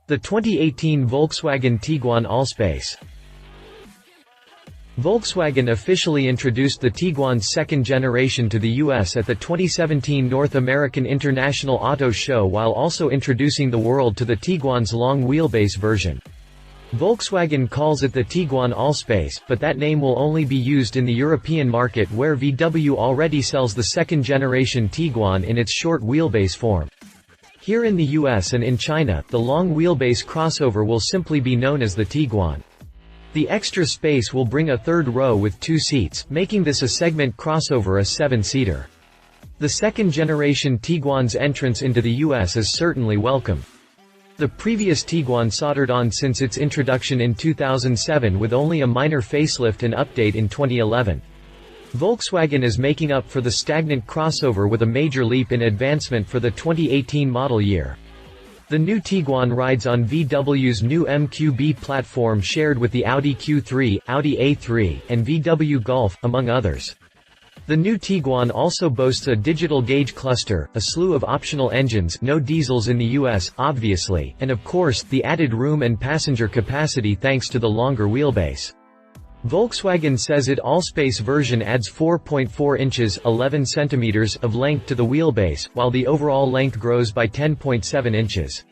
The 2018 Volkswagen Tiguan Allspace. Volkswagen officially introduced the Tiguan's second generation to the US at the 2017 North American International Auto Show, while also introducing the world to the Tiguan's long-wheelbase version. Volkswagen calls it the Tiguan Allspace, but that name will only be used in the European market, where VW already sells the second-generation Tiguan in its short wheelbase form. Here in the US and in China, the long-wheelbase crossover will simply be known as the Tiguan. The extra space will bring a third row with 2 seats, making this a segment crossover, a 7-seater. The second-generation Tiguan's entrance into the US is certainly welcome. The previous Tiguan soldered on since its introduction in 2007, with only a minor facelift and update in 2011. Volkswagen is making up for the stagnant crossover with a major leap in advancement for the 2018 model year. The new Tiguan rides on VW's new MQB platform shared with the Audi Q3, Audi A3, and VW Golf, among others. The new Tiguan also boasts a digital gauge cluster, a slew of optional engines, no diesels in the US, obviously, and of course, the added room and passenger capacity thanks to the longer wheelbase. Volkswagen says its Allspace version adds 4.4 inches (11 centimeters) of length to the wheelbase, while the overall length grows by 10.7 inches.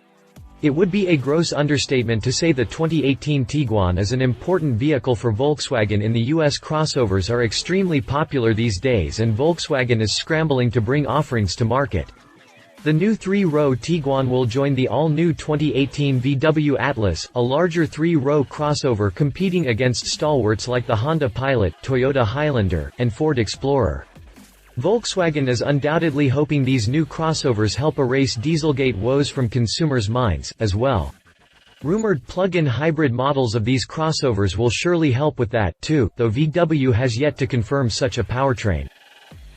It would be a gross understatement to say the 2018 Tiguan is an important vehicle for Volkswagen in the US. Crossovers are extremely popular these days, and Volkswagen is scrambling to bring offerings to market. The new 3-row Tiguan will join the all-new 2018 VW Atlas, a larger 3-row crossover competing against stalwarts like the Honda Pilot, Toyota Highlander, and Ford Explorer. Volkswagen is undoubtedly hoping these new crossovers help erase Dieselgate woes from consumers' minds, as well. Rumored plug-in hybrid models of these crossovers will surely help with that, too, though VW has yet to confirm such a powertrain.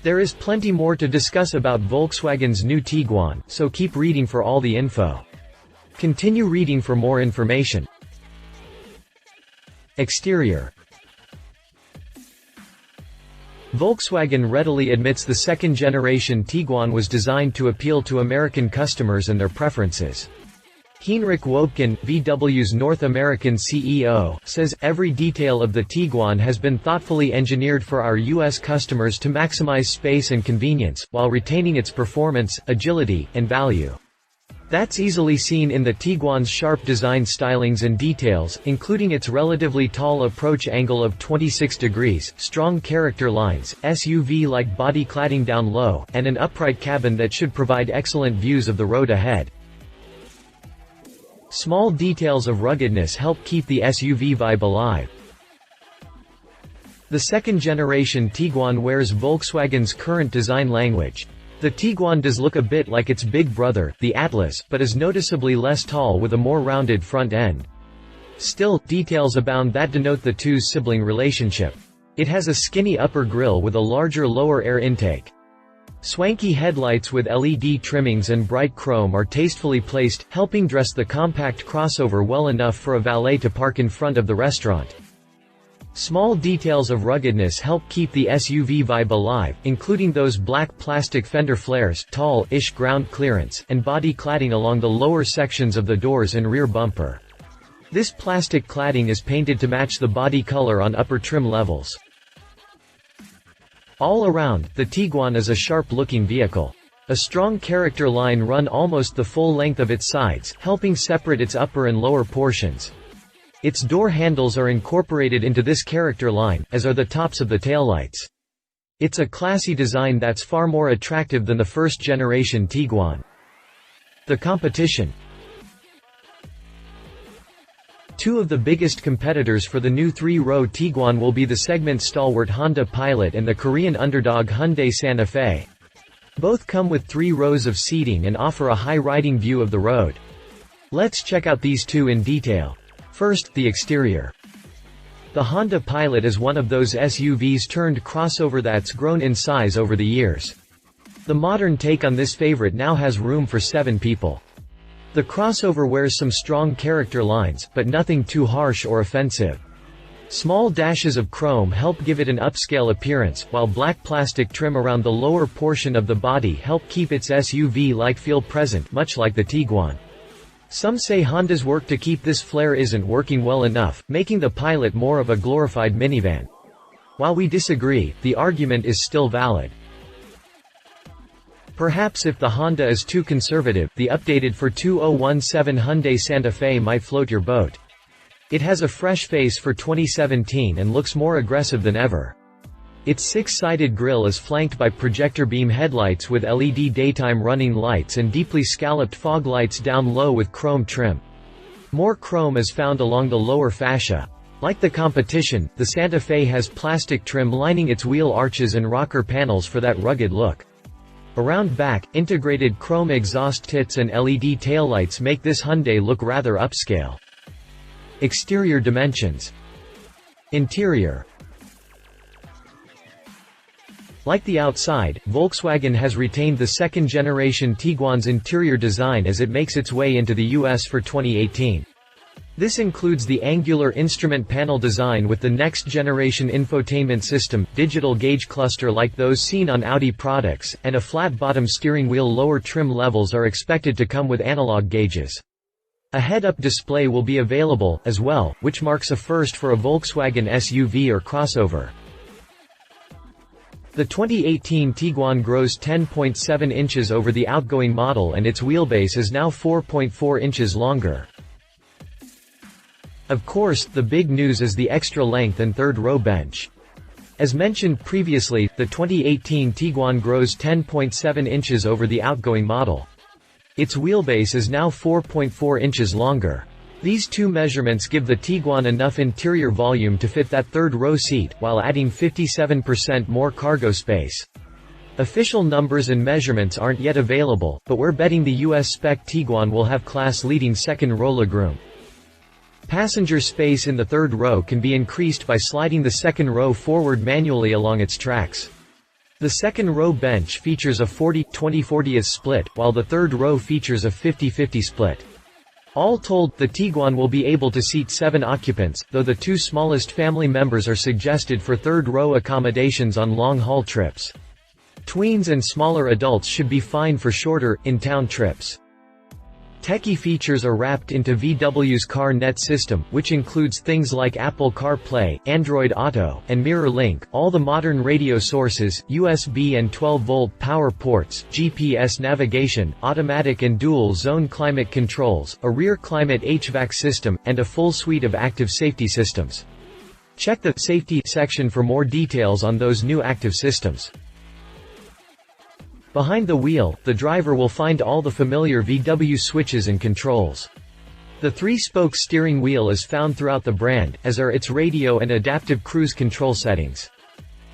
There is plenty more to discuss about Volkswagen's new Tiguan, so keep reading for all the info. Continue reading for more information. Exterior. Volkswagen readily admits the second-generation Tiguan was designed to appeal to American customers and their preferences. Heinrich Wobken, VW's North American CEO, says, "Every detail of the Tiguan has been thoughtfully engineered for our U.S. customers to maximize space and convenience, while retaining its performance, agility, and value. That's easily seen in the Tiguan's sharp design stylings and details, including its relatively tall approach angle of 26 degrees, strong character lines, SUV-like body cladding down low, and an upright cabin that should provide excellent views of the road ahead. Small details of ruggedness help keep the SUV vibe alive." The second-generation Tiguan wears Volkswagen's current design language. The Tiguan does look a bit like its big brother, the Atlas, but is noticeably less tall with a more rounded front end. Still, details abound that denote the two's sibling relationship. It has a skinny upper grille with a larger lower air intake. Swanky headlights with LED trimmings and bright chrome are tastefully placed, helping dress the compact crossover well enough for a valet to park in front of the restaurant. Small details of ruggedness help keep the SUV vibe alive, including those black plastic fender flares, tall-ish ground clearance, and body cladding along the lower sections of the doors and rear bumper. This plastic cladding is painted to match the body color on upper trim levels. All around, the Tiguan is a sharp-looking vehicle. A strong character line run almost the full length of its sides, helping separate its upper and lower portions. Its door handles are incorporated into this character line, as are the tops of the taillights. It's a classy design that's far more attractive than the first-generation Tiguan. The competition. Two of the biggest competitors for the new 3-row Tiguan will be the segment stalwart Honda Pilot and the Korean underdog Hyundai Santa Fe. Both come with 3 rows of seating and offer a high riding view of the road. Let's check out these two in detail. First, the exterior. The Honda Pilot is one of those SUVs turned crossover that's grown in size over the years. The modern take on this favorite now has room for 7 people. The crossover wears some strong character lines, but nothing too harsh or offensive. Small dashes of chrome help give it an upscale appearance, while black plastic trim around the lower portion of the body help keep its SUV-like feel present, much like the Tiguan. Some say Honda's work to keep this flair isn't working well enough, making the Pilot more of a glorified minivan. While we disagree, the argument is still valid. Perhaps if the Honda is too conservative, the updated for 2017 Hyundai Santa Fe might float your boat. It has a fresh face for 2017 and looks more aggressive than ever. Its six-sided grille is flanked by projector beam headlights with LED daytime running lights and deeply scalloped fog lights down low with chrome trim. More chrome is found along the lower fascia. Like the competition, the Santa Fe has plastic trim lining its wheel arches and rocker panels for that rugged look. Around back, integrated chrome exhaust tits and LED taillights make this Hyundai look rather upscale. Exterior dimensions. Interior. Like the outside, Volkswagen has retained the second-generation Tiguan's interior design as it makes its way into the US for 2018. This includes the angular instrument panel design with the next-generation infotainment system, digital gauge cluster like those seen on Audi products, and a flat-bottom steering wheel. Lower trim levels are expected to come with analog gauges. A head-up display will be available, as well, which marks a first for a Volkswagen SUV or crossover. The 2018 Tiguan grows 10.7 inches over the outgoing model and its wheelbase is now 4.4 inches longer. Of course, the big news is the extra length and third-row bench. As mentioned previously, the 2018 Tiguan grows 10.7 inches over the outgoing model. Its wheelbase is now 4.4 inches longer. These two measurements give the Tiguan enough interior volume to fit that third-row seat, while adding 57% more cargo space. Official numbers and measurements aren't yet available, but we're betting the US spec Tiguan will have class-leading second-row legroom. Passenger space in the third row can be increased by sliding the second row forward manually along its tracks. The second row bench features a 40-20-40 split, while the third row features a 50-50 split. All told, the Tiguan will be able to seat 7 occupants, though the 2 smallest family members are suggested for third-row accommodations on long-haul trips. Tweens and smaller adults should be fine for shorter, in-town trips. Techie features are wrapped into VW's CarNet system, which includes things like Apple CarPlay, Android Auto, and MirrorLink, all the modern radio sources, USB and 12-volt power ports, GPS navigation, automatic and dual-zone climate controls, a rear climate HVAC system, and a full suite of active safety systems. Check the Safety section for more details on those new active systems. Behind the wheel, the driver will find all the familiar VW switches and controls. The 3-spoke steering wheel is found throughout the brand, as are its radio and adaptive cruise control settings.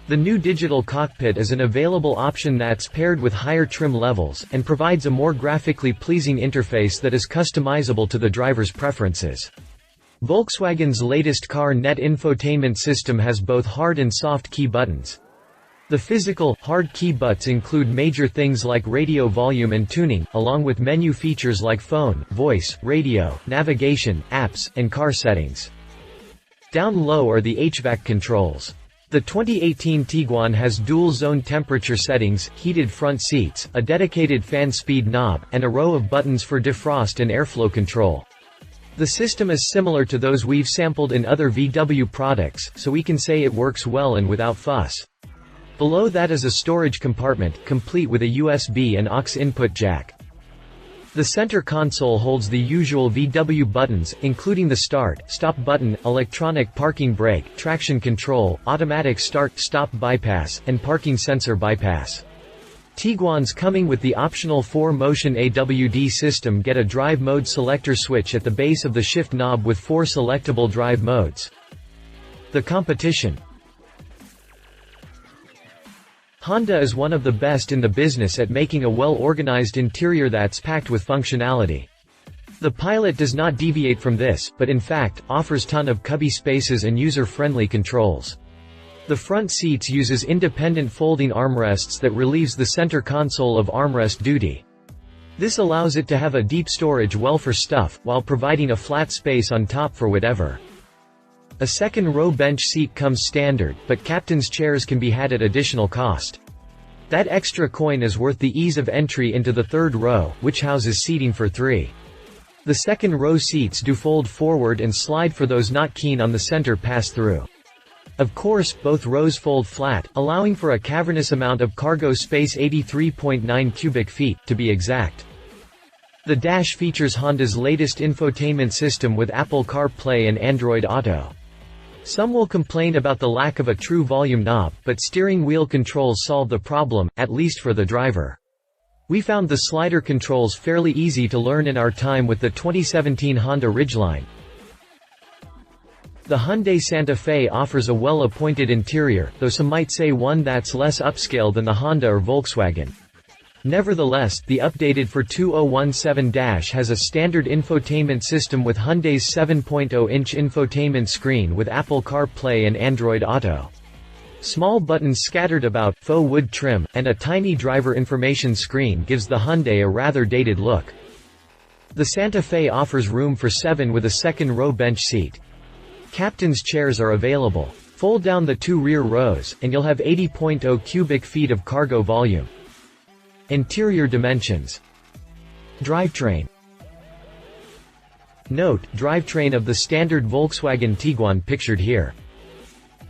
The new digital cockpit is an available option that's paired with higher trim levels, and provides a more graphically pleasing interface that is customizable to the driver's preferences. Volkswagen's latest CarNet infotainment system has both hard and soft key buttons. The physical, hard key butts include major things like radio volume and tuning, along with menu features like phone, voice, radio, navigation, apps, and car settings. Down low are the HVAC controls. The 2018 Tiguan has dual-zone temperature settings, heated front seats, a dedicated fan speed knob, and a row of buttons for defrost and airflow control. The system is similar to those we've sampled in other VW products, so we can say it works well and without fuss. Below that is a storage compartment, complete with a USB and aux input jack. The center console holds the usual VW buttons, including the start, stop button, electronic parking brake, traction control, automatic start-stop bypass, and parking sensor bypass. Tiguan's coming with the optional 4-motion AWD system. Get a drive mode selector switch at the base of the shift knob with 4 selectable drive modes. The competition. Honda is one of the best in the business at making a well-organized interior that's packed with functionality. The Pilot does not deviate from this, but in fact, offers ton of cubby spaces and user-friendly controls. The front seats uses independent folding armrests that relieves the center console of armrest duty. This allows it to have a deep storage well for stuff, while providing a flat space on top for whatever. A second-row bench seat comes standard, but captain's chairs can be had at additional cost. That extra coin is worth the ease of entry into the third row, which houses seating for 3. The second row seats do fold forward and slide for those not keen on the center pass-through. Of course, both rows fold flat, allowing for a cavernous amount of cargo space, 83.9 cubic feet, to be exact. The dash features Honda's latest infotainment system with Apple CarPlay and Android Auto. Some will complain about the lack of a true volume knob, but steering wheel controls solve the problem, at least for the driver. We found the slider controls fairly easy to learn in our time with the 2017 Honda Ridgeline. The Hyundai Santa Fe offers a well-appointed interior, though some might say one that's less upscale than the Honda or Volkswagen. Nevertheless, the updated for 2017- has a standard infotainment system with Hyundai's 7.0-inch infotainment screen with Apple CarPlay and Android Auto. Small buttons scattered about, faux wood trim, and a tiny driver information screen gives the Hyundai a rather dated look. The Santa Fe offers room for 7 with a second-row bench seat. Captain's chairs are available. Fold down the 2 rear rows, and you'll have 80.0 cubic feet of cargo volume. Interior dimensions. Drivetrain. Note, drivetrain of the standard Volkswagen Tiguan pictured here.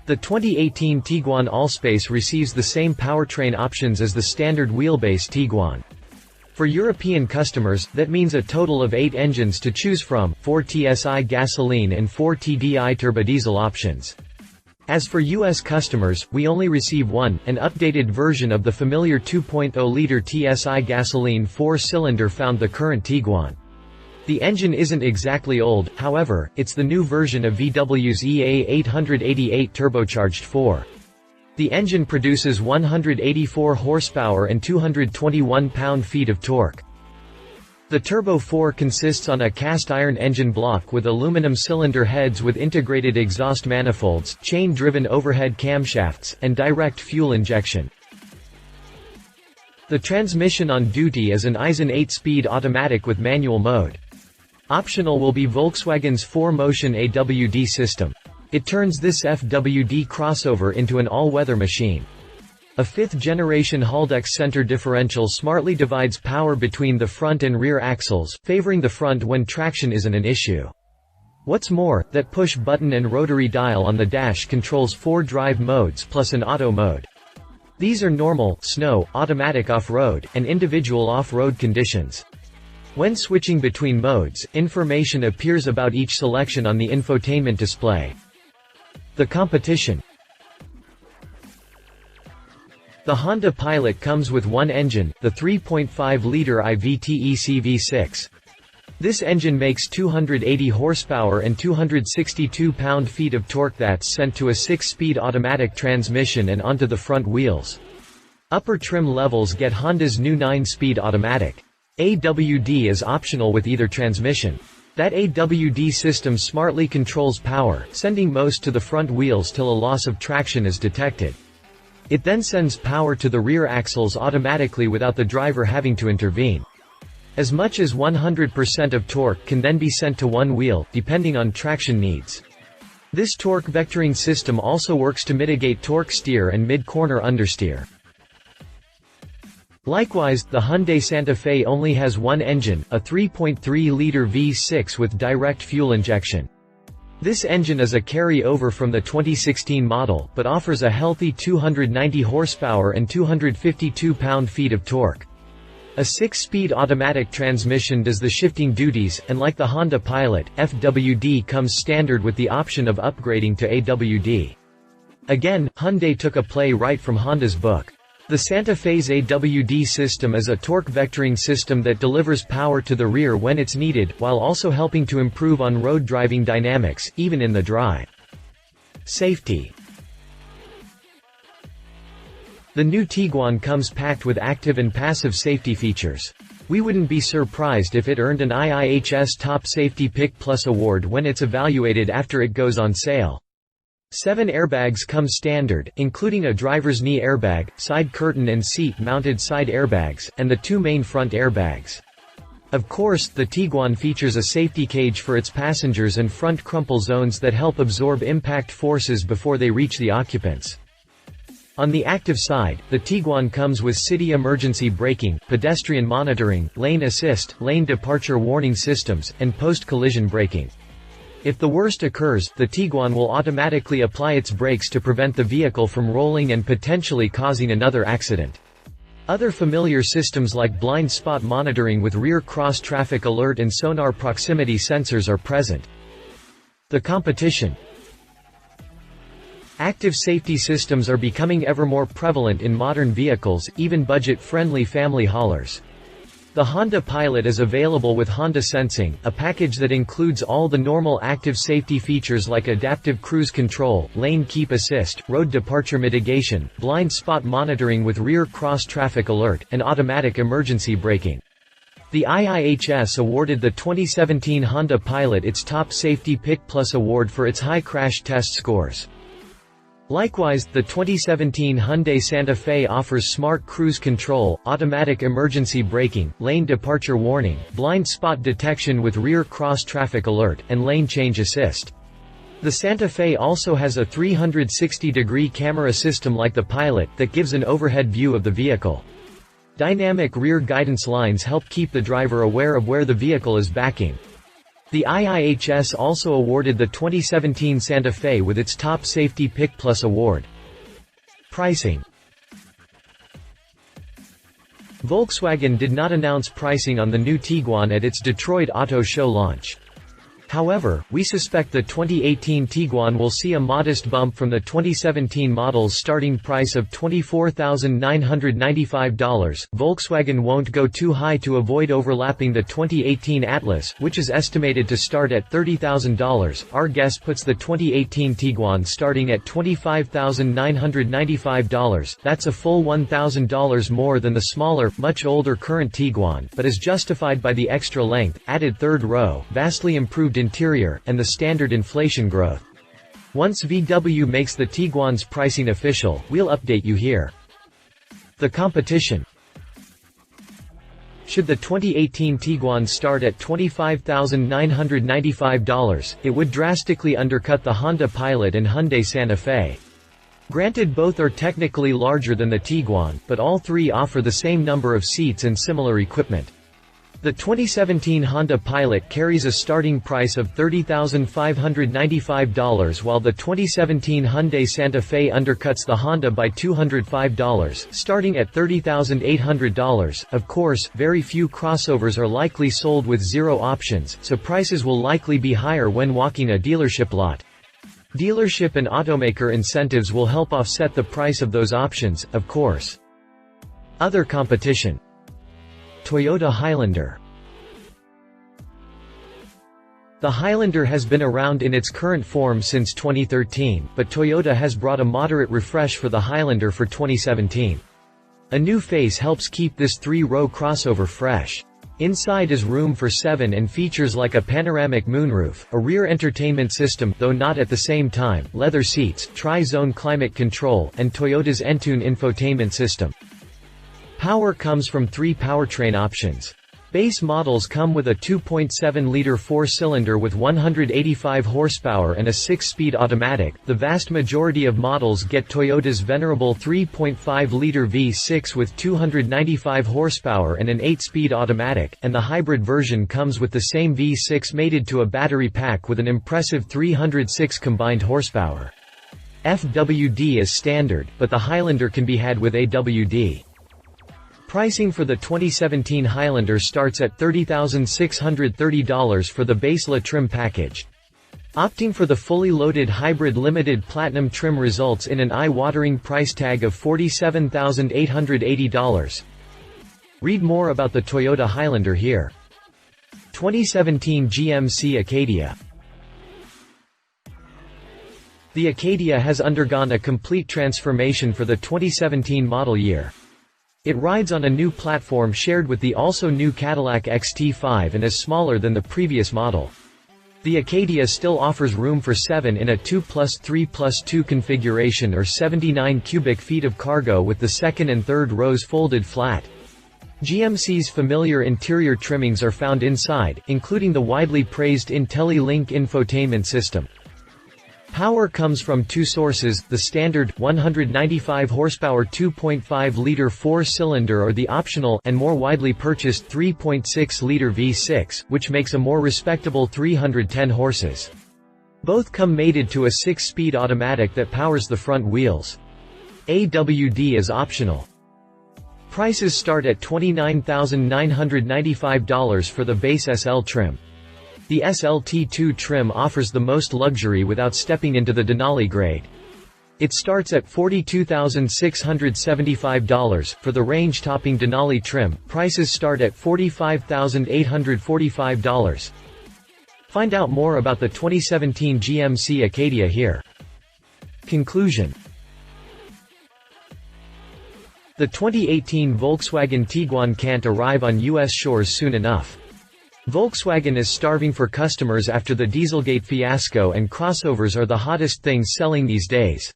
The 2018 Tiguan Allspace receives the same powertrain options as the standard wheelbase Tiguan. For European customers, that means a total of 8 engines to choose from, 4 TSI gasoline and 4 TDI turbodiesel options. As for US customers, we only receive one, an updated version of the familiar 2.0-liter TSI gasoline 4-cylinder found the current Tiguan. The engine isn't exactly old, however, it's the new version of VW's EA888 turbocharged 4. The engine produces 184 horsepower and 221 pound-feet of torque. The Turbo 4 consists on a cast-iron engine block with aluminum cylinder heads with integrated exhaust manifolds, chain-driven overhead camshafts, and direct fuel injection. The transmission on duty is an Eisen 8-speed automatic with manual mode. Optional will be Volkswagen's 4-motion AWD system. It turns this FWD crossover into an all-weather machine. A 5th-generation Haldex center differential smartly divides power between the front and rear axles, favoring the front when traction isn't an issue. What's more, that push-button and rotary dial on the dash controls 4 drive modes plus an auto mode. These are normal, snow, automatic off-road, and individual off-road conditions. When switching between modes, information appears about each selection on the infotainment display. The competition. The Honda Pilot comes with one engine, the 3.5-liter iVTEC V6. This engine makes 280 horsepower and 262 pound-feet of torque that's sent to a 6-speed automatic transmission and onto the front wheels. Upper trim levels get Honda's new 9-speed automatic. AWD is optional with either transmission. That AWD system smartly controls power, sending most to the front wheels till a loss of traction is detected. It then sends power to the rear axles automatically without the driver having to intervene. As much as 100% of torque can then be sent to one wheel, depending on traction needs. This torque vectoring system also works to mitigate torque steer and mid-corner understeer. Likewise, the Hyundai Santa Fe only has one engine, a 3.3-liter V6 with direct fuel injection. This engine is a carry-over from the 2016 model, but offers a healthy 290 horsepower and 252 pound-feet of torque. A 6-speed automatic transmission does the shifting duties, and like the Honda Pilot, FWD comes standard with the option of upgrading to AWD. Again, Hyundai took a play right from Honda's book. The Santa Fe's AWD system is a torque vectoring system that delivers power to the rear when it's needed, while also helping to improve on-road driving dynamics, even in the dry. Safety. The new Tiguan comes packed with active and passive safety features. We wouldn't be surprised if it earned an IIHS Top Safety Pick Plus award when it's evaluated after it goes on sale. 7 airbags come standard, including a driver's knee airbag, side curtain and seat-mounted side airbags, and the 2 main front airbags. Of course, the Tiguan features a safety cage for its passengers and front crumple zones that help absorb impact forces before they reach the occupants. On the active side, the Tiguan comes with city emergency braking, pedestrian monitoring, lane assist, lane departure warning systems, and post-collision braking. If the worst occurs, the Tiguan will automatically apply its brakes to prevent the vehicle from rolling and potentially causing another accident. Other familiar systems like blind spot monitoring with rear cross traffic alert and sonar proximity sensors are present. The competition. Active safety systems are becoming ever more prevalent in modern vehicles, even budget-friendly family haulers. The Honda Pilot is available with Honda Sensing, a package that includes all the normal active safety features like adaptive cruise control, lane keep assist, road departure mitigation, blind spot monitoring with rear cross traffic alert, and automatic emergency braking. The IIHS awarded the 2017 Honda Pilot its Top Safety Pick Plus award for its high crash test scores. Likewise, the 2017 Hyundai Santa Fe offers smart cruise control, automatic emergency braking, lane departure warning, blind spot detection with rear cross traffic alert, and lane change assist. The Santa Fe also has a 360-degree camera system like the Pilot that gives an overhead view of the vehicle. Dynamic rear guidance lines help keep the driver aware of where the vehicle is backing. The IIHS also awarded the 2017 Santa Fe with its Top Safety Pick Plus award. Pricing. Volkswagen did not announce pricing on the new Tiguan at its Detroit Auto Show launch. However, we suspect the 2018 Tiguan will see a modest bump from the 2017 model's starting price of $24,995. Volkswagen won't go too high to avoid overlapping the 2018 Atlas, which is estimated to start at $30,000. Our guess puts the 2018 Tiguan starting at $25,995. That's a full $1,000 more than the smaller, much older current Tiguan, but is justified by the extra length, added third row, vastly improved interior, and the standard inflation growth. Once VW makes the Tiguan's pricing official, we'll update you here. The competition. Should the 2018 Tiguan start at $25,995, it would drastically undercut the Honda Pilot and Hyundai Santa Fe. Granted, both are technically larger than the Tiguan, but all three offer the same number of seats and similar equipment. The 2017 Honda Pilot carries a starting price of $30,595 while the 2017 Hyundai Santa Fe undercuts the Honda by $205, starting at $30,800. Of course, very few crossovers are likely sold with zero options, so prices will likely be higher when walking a dealership lot. Dealership and automaker incentives will help offset the price of those options, of course. Other competition. Toyota Highlander. The Highlander has been around in its current form since 2013, but Toyota has brought a moderate refresh for the Highlander for 2017. A new face helps keep this three-row crossover fresh. Inside is room for 7 and features like a panoramic moonroof, a rear entertainment system, though not at the same time, leather seats, tri-zone climate control, and Toyota's Entune infotainment system. Power comes from 3 powertrain options. Base models come with a 2.7-liter 4-cylinder with 185 horsepower and a 6-speed automatic. The vast majority of models get Toyota's venerable 3.5-liter V6 with 295 horsepower and an 8-speed automatic, and the hybrid version comes with the same V6 mated to a battery pack with an impressive 306 combined horsepower. FWD is standard, but the Highlander can be had with AWD. Pricing for the 2017 Highlander starts at $30,630 for the base La trim package. Opting for the fully loaded hybrid limited platinum trim results in an eye-watering price tag of $47,880. Read more about the Toyota Highlander here. 2017 GMC Acadia. The Acadia has undergone a complete transformation for the 2017 model year. It rides on a new platform shared with the also new Cadillac XT5 and is smaller than the previous model. The Acadia still offers room for 7 in a 2+3+2 configuration or 79 cubic feet of cargo with the second and third rows folded flat. GMC's familiar interior trimmings are found inside, including the widely praised IntelliLink infotainment system. Power comes from two sources, the standard 195 horsepower 2.5-liter four-cylinder or the optional and more widely purchased 3.6-liter V6, which makes a more respectable 310 horses. Both come mated to a 6-speed automatic that powers the front wheels. AWD is optional. Prices start at $29,995 for the base SL trim. The SLT2 trim offers the most luxury without stepping into the Denali grade. It starts at $42,675. For the range-topping Denali trim, prices start at $45,845. Find out more about the 2017 GMC Acadia here. Conclusion. The 2018 Volkswagen Tiguan can't arrive on U.S. shores soon enough. Volkswagen is starving for customers after the Dieselgate fiasco, and crossovers are the hottest things selling these days.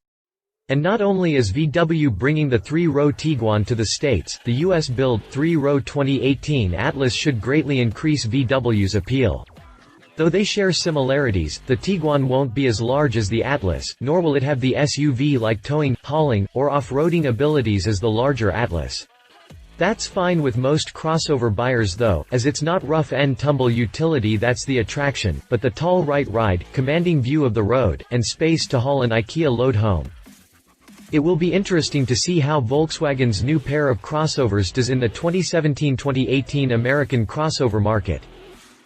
And not only is VW bringing the 3-row Tiguan to the States, the US-built 3-row 2018 Atlas should greatly increase VW's appeal. Though they share similarities, the Tiguan won't be as large as the Atlas, nor will it have the SUV-like towing, hauling, or off-roading abilities as the larger Atlas. That's fine with most crossover buyers though, as it's not rough-and-tumble utility that's the attraction, but the tall right ride, commanding view of the road, and space to haul an IKEA load home. It will be interesting to see how Volkswagen's new pair of crossovers does in the 2017-2018 American crossover market.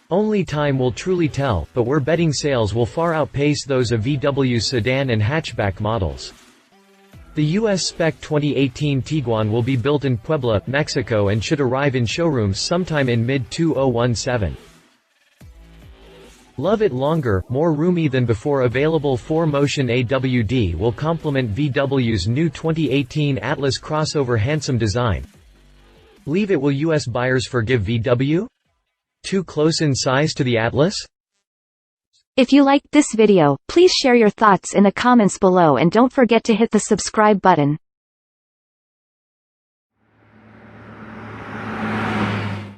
Only time will truly tell, but we're betting sales will far outpace those of VW's sedan and hatchback models. The US spec 2018 Tiguan will be built in Puebla, Mexico and should arrive in showrooms sometime in mid-2017. Love it longer, more roomy than before available 4-motion AWD will complement VW's new 2018 Atlas crossover handsome design. Leave it. Will US buyers forgive VW? Too close in size to the Atlas? If you liked this video, please share your thoughts in the comments below and don't forget to hit the subscribe button.